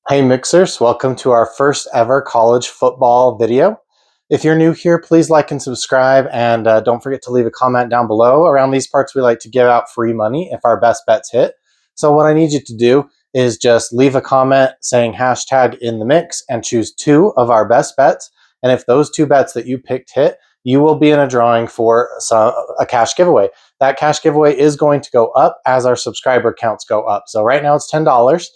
Hey Mixers, welcome to our first ever college football video. If you're new here, please like and subscribe, and don't forget to leave a comment down below. Around these parts, we like to give out free money if our best bets hit. So what I need you to do is just leave a comment saying hashtag in the mix and choose two of our best bets. And if those two bets that you picked hit, you will be in a drawing for a cash giveaway. That cash giveaway is going to go up as our subscriber counts go up. So right now it's $10.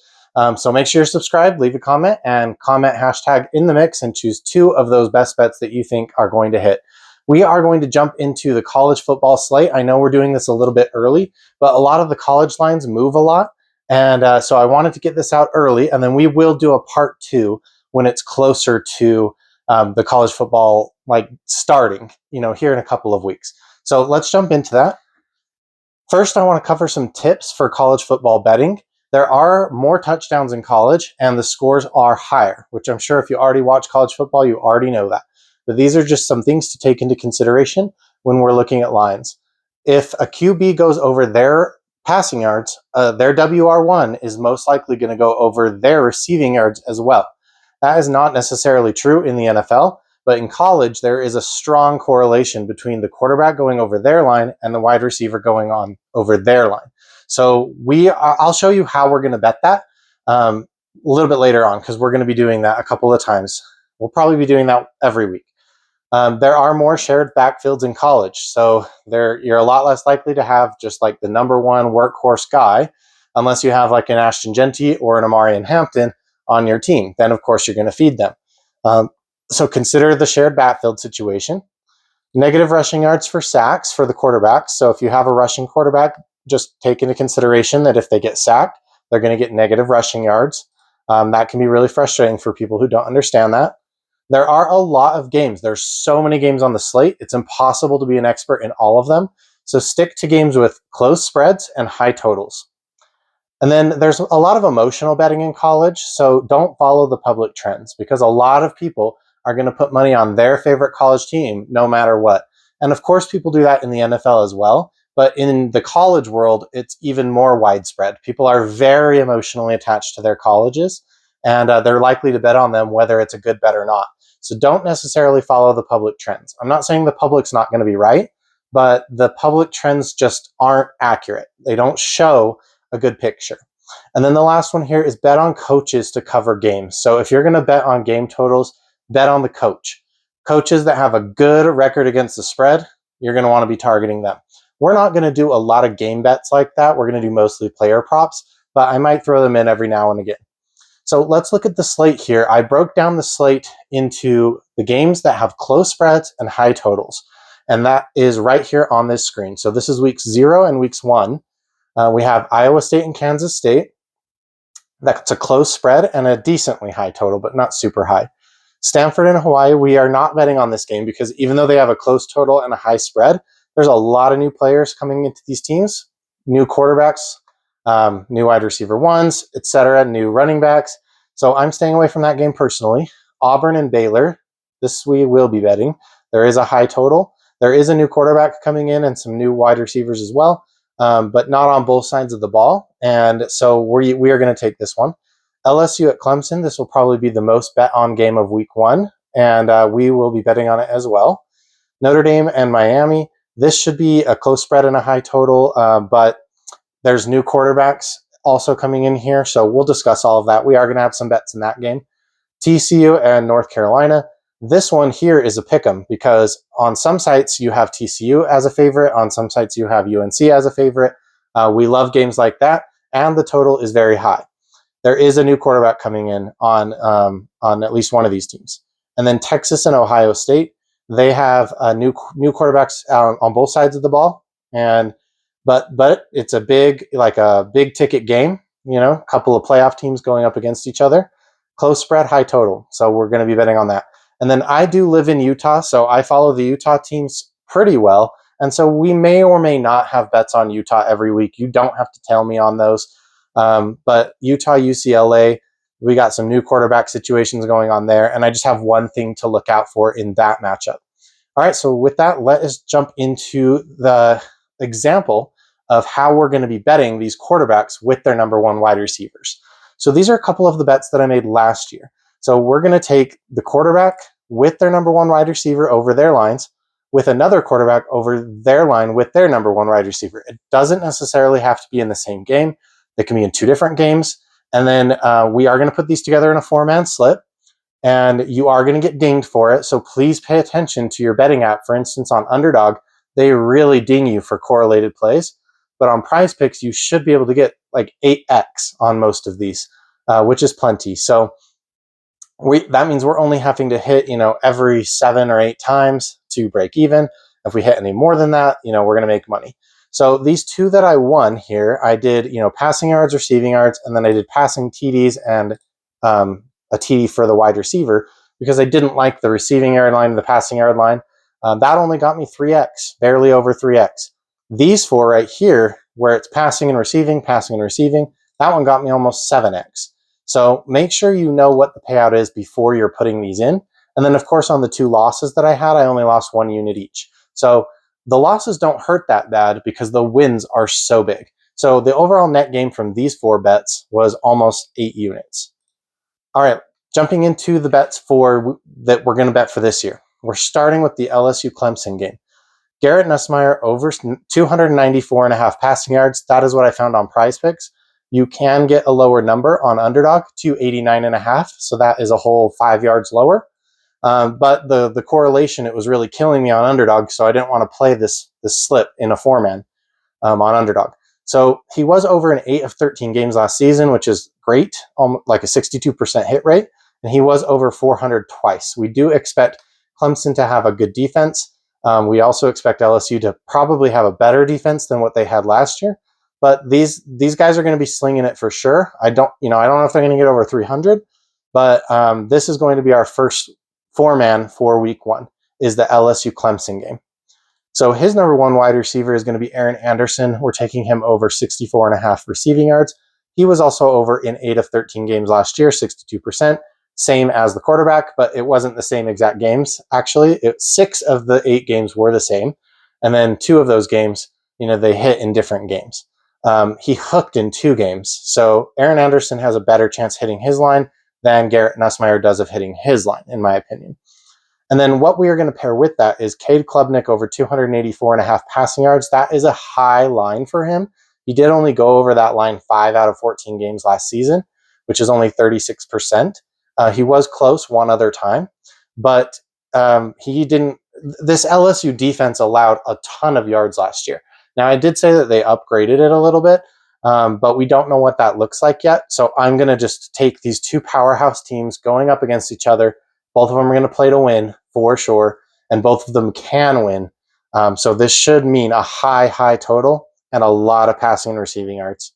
So make sure you're subscribed, leave a comment, and comment hashtag in the mix and choose two of those best bets that you think are going to hit. We are going to jump into the college football slate. I know we're doing this a little bit early, but a lot of the college lines move a lot. And so I wanted to get this out early, and then we will do a part two when it's closer to the college football starting, here in a couple of weeks. So let's jump into that. First, I want to cover some tips for college football betting. There are more touchdowns in college, and the scores are higher, which I'm sure if you already watch college football, you already know that. But these are just some things to take into consideration when we're looking at lines. If a QB goes over their passing yards, their WR1 is most likely going to go over their receiving yards as well. That is not necessarily true in the NFL, but in college, there is a strong correlation between the quarterback going over their line and the wide receiver going on over their line. So I'll show you how we're going to bet that a little bit later on, because we're going to be doing that a couple of times. We'll probably be doing that every week. There are more shared backfields in college, so you're a lot less likely to have just like the number one workhorse guy, unless you have like an Ashton Genty or an Amarian Hampton on your team. Then, of course, you're going to feed them. So consider the shared backfield situation. Negative rushing yards for sacks for the quarterbacks. So if you have a rushing quarterback, just take into consideration that if they get sacked, they're going to get negative rushing yards. That can be really frustrating for people who don't understand that. There are a lot of games. There's so many games on the slate. It's impossible to be an expert in all of them. So stick to games with close spreads and high totals. And then there's a lot of emotional betting in college. So don't follow the public trends, because a lot of people are going to put money on their favorite college team no matter what. And of course, people do that in the NFL as well. But in the college world, it's even more widespread. People are very emotionally attached to their colleges, and they're likely to bet on them whether it's a good bet or not. So don't necessarily follow the public trends. I'm not saying the public's not going to be right, but the public trends just aren't accurate. They don't show a good picture. And then the last one here is bet on coaches to cover games. So if you're going to bet on game totals, bet on the coach. Coaches that have a good record against the spread, you're going to want to be targeting them. We're not going to do a lot of game bets like that. We're going to do mostly player props, but I might throw them in every now and again. So let's look at the slate here. I broke down the slate into the games that have close spreads and high totals, and that is right here on this screen. So this is weeks 0 and weeks 1. We have Iowa State and Kansas State. That's a close spread and a decently high total, but not super high. Stanford and Hawaii, we are not betting on this game because even though they have a close total and a high spread, there's a lot of new players coming into these teams, new quarterbacks, new wide receiver ones, etc., new running backs. So I'm staying away from that game personally. Auburn and Baylor, this we will be betting. There is a high total. There is a new quarterback coming in and some new wide receivers as well, but not on both sides of the ball. And so we are going to take this one. LSU at Clemson, this will probably be the most bet on game of week 1, and we will be betting on it as well. Notre Dame and Miami, this should be a close spread and a high total, but there's new quarterbacks also coming in here, so we'll discuss all of that. We are going to have some bets in that game. TCU and North Carolina. This one here is a pick'em because on some sites you have TCU as a favorite, on some sites you have UNC as a favorite. We love games like that, and the total is very high. There is a new quarterback coming in on at least one of these teams. And then Texas and Ohio State, they have new quarterbacks on both sides of the ball, but it's a big ticket game. A couple of playoff teams going up against each other, close spread, high total. So we're going to be betting on that. And then I do live in Utah, so I follow the Utah teams pretty well, and so we may or may not have bets on Utah every week. You don't have to tell me on those, but Utah, UCLA. We got some new quarterback situations going on there, and I just have one thing to look out for in that matchup. All right, so with that, let us jump into the example of how we're going to be betting these quarterbacks with their number one wide receivers. So these are a couple of the bets that I made last year. So we're going to take the quarterback with their number one wide receiver over their lines, with another quarterback over their line with their number one wide receiver. It doesn't necessarily have to be in the same game. They can be in two different games. And then we are going to put these together in a 4-man slip, and you are going to get dinged for it. So please pay attention to your betting app. For instance, on Underdog, they really ding you for correlated plays. But on Prize Picks, you should be able to get like 8x on most of these, which is plenty. So that means we're only having to hit, every 7 or 8 times to break even. If we hit any more than that, we're going to make money. So these two that I won here, I did, passing yards, receiving yards, and then I did passing TDs and a TD for the wide receiver because I didn't like the receiving yard line and the passing yard line. That only got me 3x, barely over 3x. These 4 right here, where it's passing and receiving, that one got me almost 7x. So make sure you know what the payout is before you're putting these in. And then, of course, on the 2 losses that I had, I only lost 1 unit each. So the losses don't hurt that bad because the wins are so big. So the overall net gain from these 4 bets was almost 8 units. All right, jumping into the bets that we're going to bet for this year. We're starting with the LSU Clemson game. Garrett Nussmeier over 294.5 passing yards. That is what I found on Prize Picks. You can get a lower number on Underdog, 289.5. So that is a whole 5 yards lower. But the correlation, it was really killing me on Underdog. So I didn't want to play this slip in a 4-man on Underdog. So he was over in 8 of 13 games last season, which is great, like a 62% hit rate. And he was over 400 twice. We do expect Clemson to have a good defense. We also expect LSU to probably have a better defense than what they had last year. But these guys are going to be slinging it for sure. I don't know if they're going to get over 300, but this is going to be our first 4-man for week 1 is the LSU Clemson game. So his number 1 wide receiver is going to be Aaron Anderson. We're taking him over 64.5 receiving yards. He was also over in 8 of 13 games last year, 62%, same as the quarterback, but it wasn't the same exact games. Actually, 6 of the 8 games were the same. And then 2 of those games, they hit in different games. He hooked in 2 games. So Aaron Anderson has a better chance hitting his line than Garrett Nussmeier does of hitting his line, in my opinion. And then what we are going to pair with that is Cade Klubnik over 284.5 passing yards. That is a high line for him. He did only go over that line 5 out of 14 games last season, which is only 36%. He was close one other time, but he didn't. This LSU defense allowed a ton of yards last year. Now, I did say that they upgraded it a little bit, but we don't know what that looks like yet. So I'm going to just take these 2 powerhouse teams going up against each other. Both of them are going to play to win for sure, and both of them can win. So this should mean a high total and a lot of passing and receiving yards.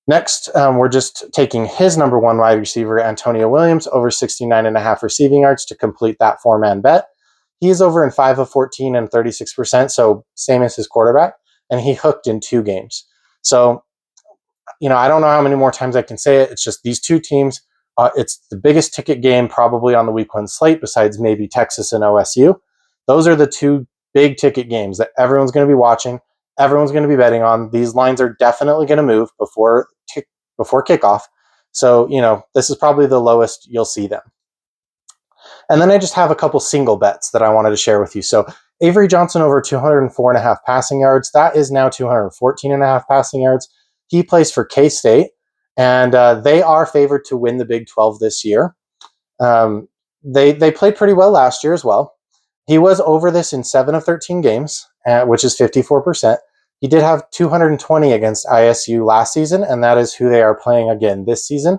Next, we're just taking his number 1 wide receiver, Antonio Williams, over 69.5 receiving yards to complete that 4-man bet. He is over in 5 of 14 and 36%, so same as his quarterback, and he hooked in 2 games. So, I don't know how many more times I can say it. It's just these 2 teams. It's the biggest ticket game probably on the week 1 slate besides maybe Texas and OSU. Those are the 2 big ticket games that everyone's going to be watching. Everyone's going to be betting on. These lines are definitely going to move before kickoff. So, this is probably the lowest you'll see them. And then I just have a couple single bets that I wanted to share with you. So Avery Johnson over 204.5 passing yards. That is now 214.5 passing yards. He plays for K-State, and they are favored to win the Big 12 this year. They played pretty well last year as well. He was over this in 7 of 13 games, which is 54%. He did have 220 against ISU last season, and that is who they are playing again this season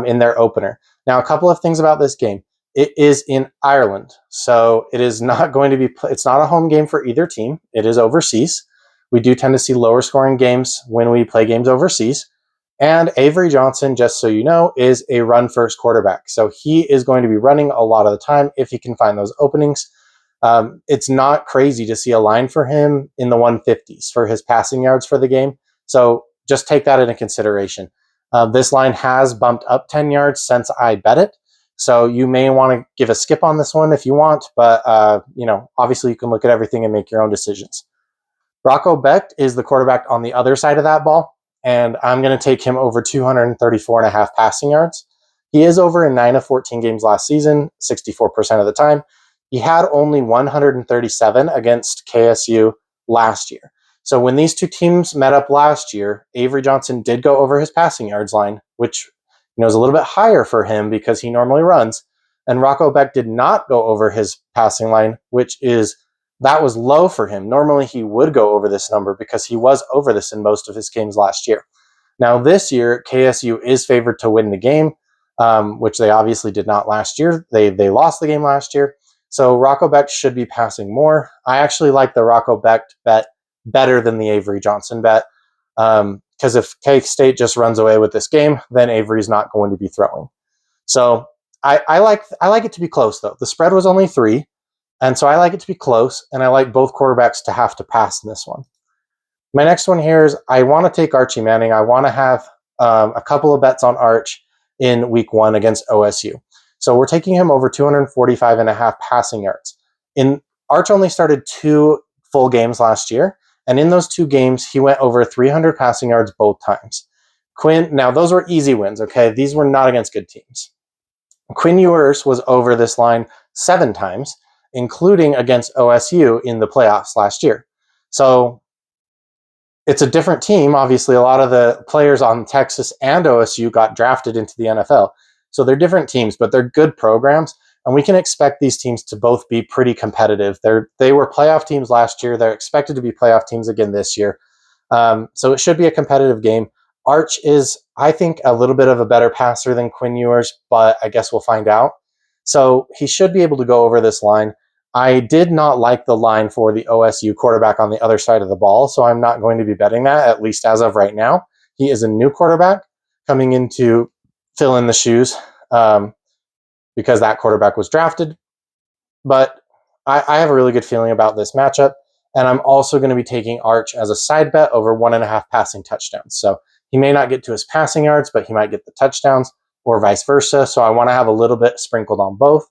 in their opener. Now, a couple of things about this game. It is in Ireland, so it is not going to be. It's not a home game for either team. It is overseas. We do tend to see lower scoring games when we play games overseas. And Avery Johnson, just so you know, is a run-first quarterback. So he is going to be running a lot of the time if he can find those openings. It's not crazy to see a line for him in the 150s for his passing yards for the game. So just take that into consideration. This line has bumped up 10 yards since I bet it. So you may want to give a skip on this one if you want, but obviously you can look at everything and make your own decisions. Rocco Becht is the quarterback on the other side of that ball. and I'm going to take him over 234.5 passing yards. He is over in 9 of 14 games last season, 64% of the time. He had only 137 against KSU last year. So when these two teams met up last year, Avery Johnson did go over his passing yards line, which is a little bit higher for him because he normally runs. And Rocco Becht did not go over his passing line, that was low for him. Normally he would go over this number because he was over this in most of his games last year. Now this year, KSU is favored to win the game, which they obviously did not last year. They lost the game last year. So Rocco Becht should be passing more. I actually like the Rocco Becht bet better than the Avery Johnson bet. Because if K-State just runs away with this game, then Avery's not going to be throwing. So I like it to be close, though. The spread was only 3, and so I like it to be close, and I like both quarterbacks to have to pass in this one. My next one here is I want to take Archie Manning. I want to have a couple of bets on Arch in week 1 against OSU. So we're taking him over 245.5 passing yards. Arch only started 2 full games last year, and in those 2 games, he went over 300 passing yards both times. Now those were easy wins, okay? These were not against good teams. Quinn Ewers was over this line 7 times, including against OSU in the playoffs last year. So it's a different team. Obviously, a lot of the players on Texas and OSU got drafted into the NFL. So they're different teams, but they're good programs, and we can expect these teams to both be pretty competitive. They were playoff teams last year. They're expected to be playoff teams again this year. So it should be a competitive game. Arch is, I think, a little bit of a better passer than Quinn Ewers, but I guess we'll find out. So he should be able to go over this line. I did not like the line for the OSU quarterback on the other side of the ball, so I'm not going to be betting that, at least as of right now. He is a new quarterback coming in to fill in the shoes because that quarterback was drafted. But I have a really good feeling about this matchup, and I'm also going to be taking Arch as a side bet over 1.5 passing touchdowns. So he may not get to his passing yards, but he might get the touchdowns or vice versa. So I want to have a little bit sprinkled on both.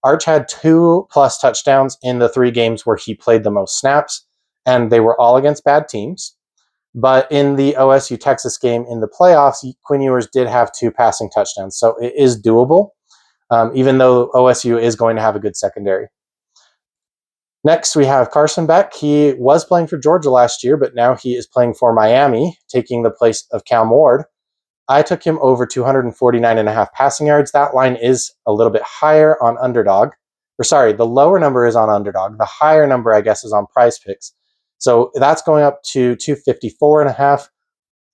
Arch had 2+ touchdowns in the 3 games where he played the most snaps, and they were all against bad teams. But in the OSU-Texas game in the playoffs, Quinn Ewers did have 2 passing touchdowns. So it is doable, even though OSU is going to have a good secondary. Next, we have Carson Beck. He was playing for Georgia last year, but now he is playing for Miami, taking the place of Cam Ward. I took him over 249.5 passing yards. That line is a little bit higher on Underdog. The lower number is on Underdog. The higher number, I guess, is on Prize Picks. So that's going up to 254.5.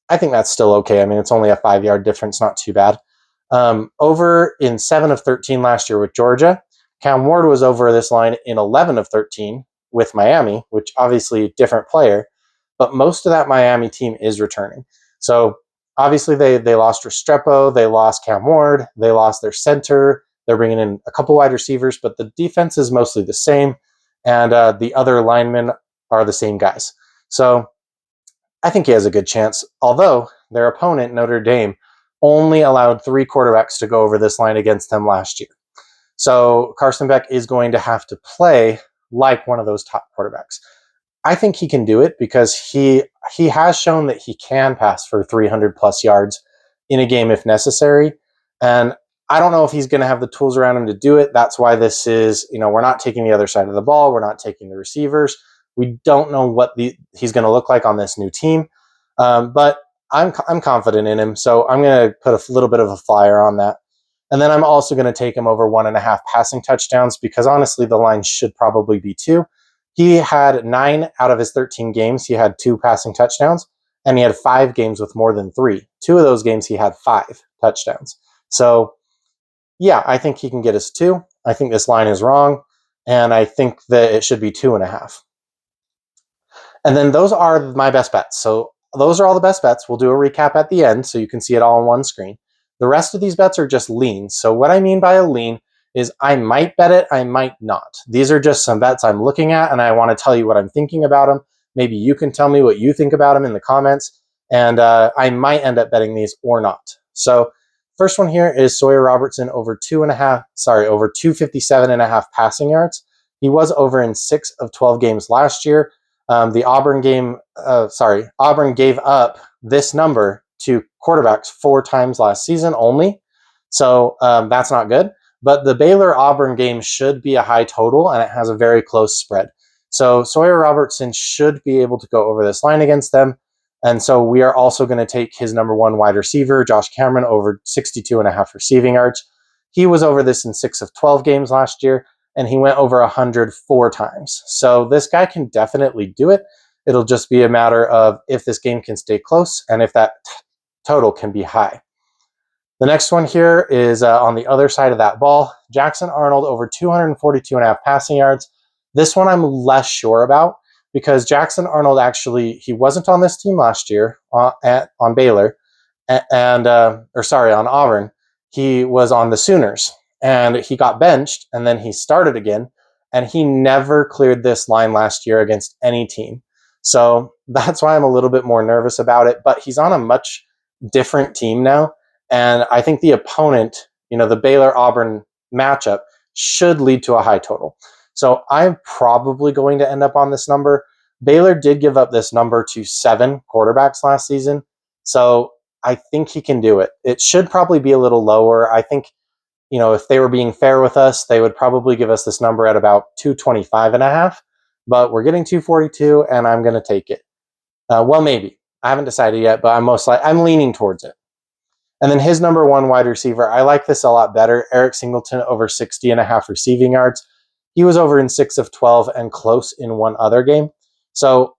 I think that's still okay. I mean, it's only a 5-yard difference, not too bad. Over in 7 of 13 last year with Georgia, Cam Ward was over this line in 11 of 13 with Miami, which obviously a different player, but most of that Miami team is returning. So obviously they lost Restrepo, they lost Cam Ward, they lost their center, they're bringing in a couple wide receivers, but the defense is mostly the same, and the other linemen are the same guys. So I think he has a good chance, although their opponent, Notre Dame, only allowed 3 quarterbacks to go over this line against them last year. So Carson Beck is going to have to play like one of those top quarterbacks. I think he can do it because he has shown that he can pass for 300+ yards in a game if necessary. And I don't know if he's going to have the tools around him to do it. That's why this is, we're not taking the other side of the ball. We're not taking the receivers. We don't know what he's going to look like on this new team. But I'm confident in him. So I'm going to put a little bit of a flyer on that. And then I'm also going to take him over 1.5 passing touchdowns because honestly, the line should probably be 2. He had 9 out of his 13 games. He had 2 passing touchdowns, and he had 5 games with more than 3. 2 of those games, he had 5 touchdowns. So yeah, I think he can get us 2. I think this line is wrong, and I think that it should be 2.5. And then those are my best bets. So those are all the best bets. We'll do a recap at the end so you can see it all on one screen. The rest of these bets are just leans. So what I mean by a lean is I might bet it, I might not. These are just some bets I'm looking at, and I want to tell you what I'm thinking about them. Maybe you can tell me what you think about them in the comments, and I might end up betting these or not. So first one here is Sawyer Robertson over 257.5 passing yards. He was over in 6 of 12 games last year. The Auburn game, Auburn gave up this number to quarterbacks 4 times last season only. So that's not good. But the Baylor-Auburn game should be a high total, and it has a very close spread. So Sawyer Robertson should be able to go over this line against them. And so we are also going to take his number 1 wide receiver, Josh Cameron, over 62.5 receiving yards. He was over this in 6 of 12 games last year, and he went over 104 times. So this guy can definitely do it. It'll just be a matter of if this game can stay close and if that total can be high. The next one here is on the other side of that ball. Jackson Arnold over 242.5 passing yards. This one I'm less sure about because Jackson Arnold actually, he wasn't on this team last year on Baylor, on Auburn. He was on the Sooners, and he got benched, and then he started again, and he never cleared this line last year against any team. So that's why I'm a little bit more nervous about it, but he's on a much different team now. And I think the opponent, the Baylor-Auburn matchup should lead to a high total. So I'm probably going to end up on this number. Baylor did give up this number to 7 quarterbacks last season. So I think he can do it. It should probably be a little lower. I think, if they were being fair with us, they would probably give us this number at about 225.5. But we're getting 242, and I'm going to take it. Well, maybe. I haven't decided yet, but I'm leaning towards it. And then his number 1 wide receiver, I like this a lot better. Eric Singleton over 60.5 receiving yards. He was over in 6 of 12 and close in one other game. So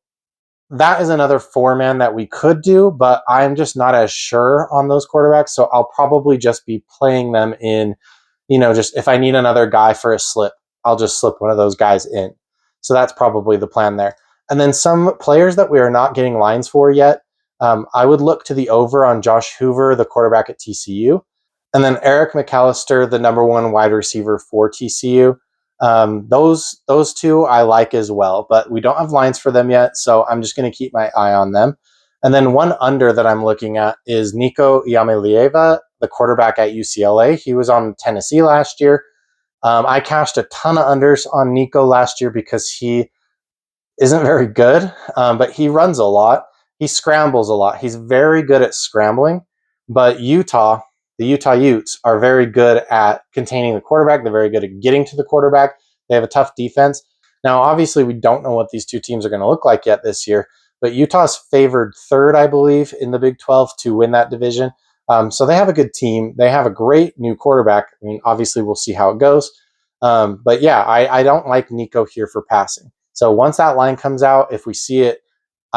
that is another 4-man that we could do, but I'm just not as sure on those quarterbacks. So I'll probably just be playing them in, just if I need another guy for a slip, I'll just slip one of those guys in. So that's probably the plan there. And then some players that we are not getting lines for yet, I would look to the over on Josh Hoover, the quarterback at TCU, and then Eric McAllister, the number 1 wide receiver for TCU. Those two I like as well, but we don't have lines for them yet, so I'm just going to keep my eye on them. And then one under that I'm looking at is Nico Iamaleava, the quarterback at UCLA. He was on Tennessee last year. I cashed a ton of unders on Nico last year because he isn't very good, but he runs a lot. He scrambles a lot. He's very good at scrambling, but the Utah Utes are very good at containing the quarterback. They're very good at getting to the quarterback. They have a tough defense. Now, obviously, we don't know what these two teams are going to look like yet this year, but Utah's favored 3rd, I believe, in the Big 12 to win that division. So they have a good team. They have a great new quarterback. I mean, obviously, we'll see how it goes. But yeah, I don't like Nico here for passing. So once that line comes out, if we see it,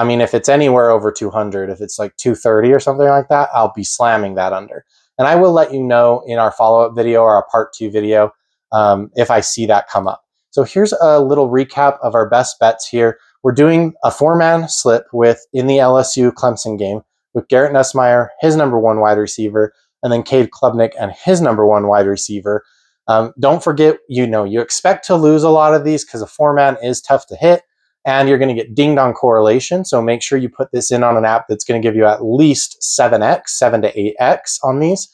if it's anywhere over 200, if it's like 230 or something like that, I'll be slamming that under. And I will let you know in our follow-up video or our part 2 video if I see that come up. So here's a little recap of our best bets here. We're doing a 4-man slip in the LSU Clemson game with Garrett Nussmeier, his number 1 wide receiver, and then Cade Klubnik and his number 1 wide receiver. Don't forget, you expect to lose a lot of these because a 4-man is tough to hit, and you're going to get dinged on correlation. So make sure you put this in on an app that's going to give you at least 7 to 8x on these.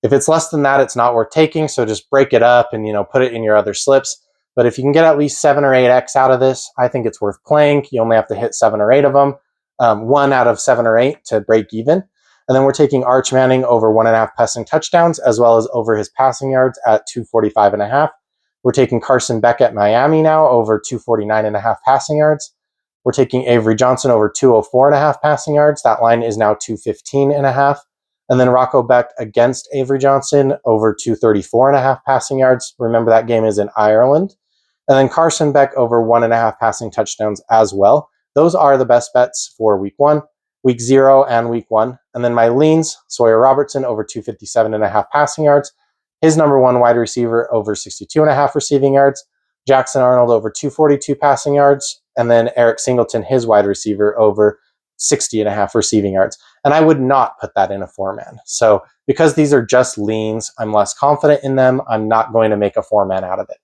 If it's less than that, it's not worth taking. So just break it up and, put it in your other slips. But if you can get at least 7 or 8x out of this, I think it's worth playing. You only have to hit 7 or 8 of them, 1 out of 7 or 8 to break even. And then we're taking Arch Manning over 1.5 passing touchdowns, as well as over his passing yards at 245.5. We're taking Carson Beck at Miami now over 249.5 passing yards. We're taking Avery Johnson over 204.5 passing yards. That line is now 215.5. And then Rocco Becht against Avery Johnson over 234.5 passing yards. Remember, that game is in Ireland. And then Carson Beck over 1.5 passing touchdowns as well. Those are the best bets for week 1, week 0, and week 1. And then my leans, Sawyer Robertson over 257.5 passing yards. His number 1 wide receiver over 62.5 receiving yards. Jackson Arnold over 242 passing yards. And then Eric Singleton, his wide receiver, over 60.5 receiving yards. And I would not put that in a 4-man. So because these are just leans, I'm less confident in them. I'm not going to make a 4-man out of it.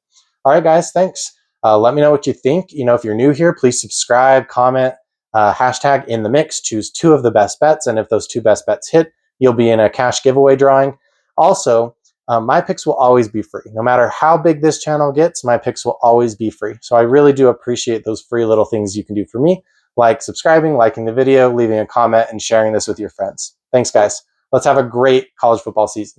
All right, guys, thanks. Let me know what you think. If you're new here, please subscribe, comment, hashtag in the mix, choose 2 of the best bets. And if those 2 best bets hit, you'll be in a cash giveaway drawing. Also, my picks will always be free. No matter how big this channel gets, my picks will always be free. So I really do appreciate those free little things you can do for me, like subscribing, liking the video, leaving a comment, and sharing this with your friends. Thanks, guys. Let's have a great college football season.